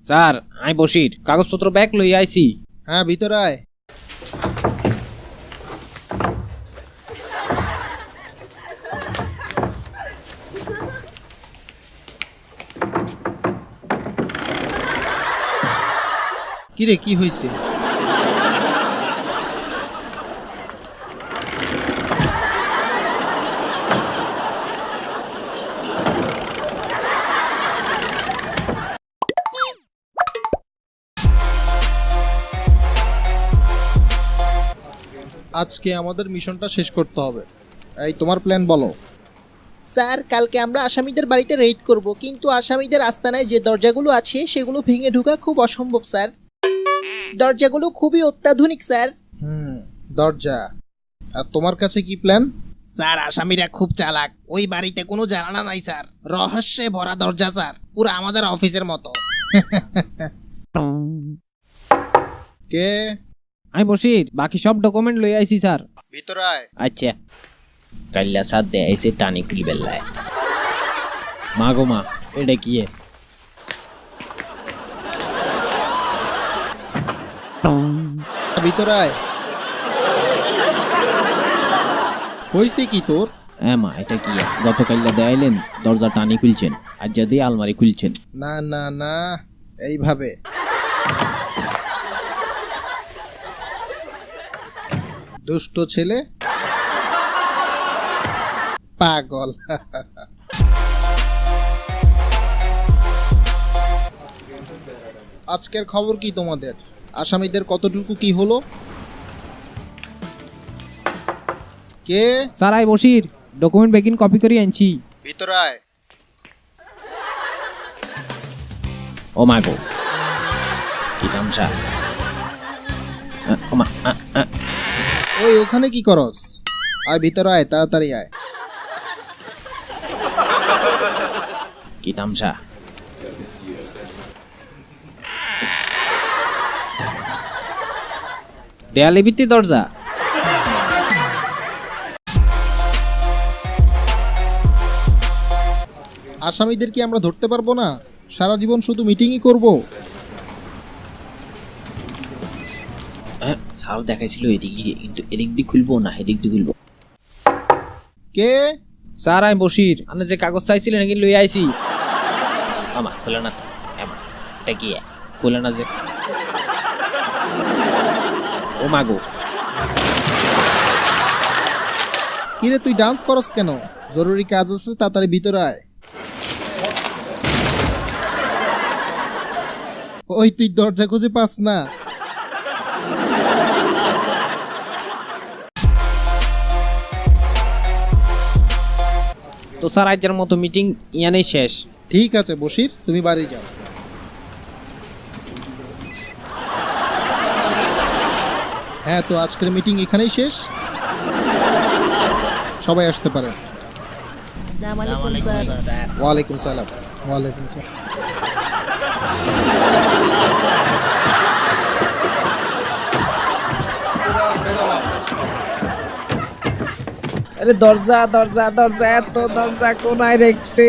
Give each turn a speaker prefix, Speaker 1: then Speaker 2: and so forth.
Speaker 1: Sir I Basir কাগজপত্র bag লই আইছি।
Speaker 2: হ্যাঁ ভিতরে আয়। কিরে কি হয়েছে? আজকে আমাদের মিশনটা শেষ করতে হবে। এই তোমার প্ল্যান বলো।
Speaker 3: স্যার কালকে আমরা আসামিদের বাড়িতে রেড করব, কিন্তু আসামিদের আস্তানায় যে দরজাগুলো আছে সেগুলো ভেঙে ঢোকা খুব অসম্ভব স্যার। দরজাগুলো খুবই অত্যাধুনিক স্যার।
Speaker 2: দরজা। আর তোমার কাছে কি প্ল্যান?
Speaker 4: স্যার আসামিরা খুব চালাক, ওই বাড়িতে কোনো জানালা নাই স্যার, রহস্যে ভরা দরজা স্যার, পুরো আমাদের অফিসের মতো।
Speaker 2: কে?
Speaker 1: আই বসির বাকি সব ডকুমেন্ট লই আইছি স্যার।
Speaker 2: ভিতরে আয়।
Speaker 1: আচ্ছা কাল্লা সাথ দে আইছে টানি খুলি বেল্লায়। মা গো মা এটা কি এ?
Speaker 2: ভিতরে আয়। হয়েছে কি তোর?
Speaker 1: হ্যাঁ মা এটা কি এ? গতকাল্লা দেয়াইলেন দরজা টানি খুলছেন, আর যদি আলমারি খুলছেন।
Speaker 2: না না না, এইভাবে। দুষ্ট ছেলে, পাগল। আজকের খবর কি তোমাদের? আসামিদের কতটুকু কি হলো? কে?
Speaker 1: স্যার আই বসির ডকুমেন্ট বেগিন কপি করে আনছি।
Speaker 2: ভিতরে আয়।
Speaker 1: ও মা গো কি তামসা। ও মা
Speaker 2: ওই ওখানে কি করস? আয় ভিতরে আয়, তাড়াতাড়ি আয়।
Speaker 1: কি তামসা। দেয়ালে ভিত্তি দরজা।
Speaker 2: আসামিদের কি আমরা ধরতে পারবো না? সারা জীবন শুধু মিটিংই করব।
Speaker 1: সাপ দেখাইছিল এদিক দিয়ে, কিন্তু এদিক দিয়ে খুলবো না এদিক দিয়ে খুলবো।
Speaker 2: কে?
Speaker 1: স্যার আমি বসির, আপনি যে কাগজ চাইছিলেন নাকি লই আইছি। আমা খোলা না তো। আমা এটা কি খোলা না যে। ও মাগো
Speaker 2: কিরে তুই ডান্স করস কেন? জরুরি কাজ আছে, তাড়াতাড়ি ভিতরে আয়। ওই তুই দরজা খুঁজে পাস না?
Speaker 1: তো স্যার আজকের মতো মিটিং ইয়ানেই শেষ।
Speaker 2: ঠিক আছে বশির, তুমি বাড়ি যাও। হ্যাঁ, তো আজকের মিটিং এখানেই শেষ। সবাই আসতে পারে। ওয়ালাইকুম সালাম। ওয়ালাইকুম সালাম।
Speaker 1: আরে দরজা দরজা দরজা, এত দরজা কোনায় রেখছে।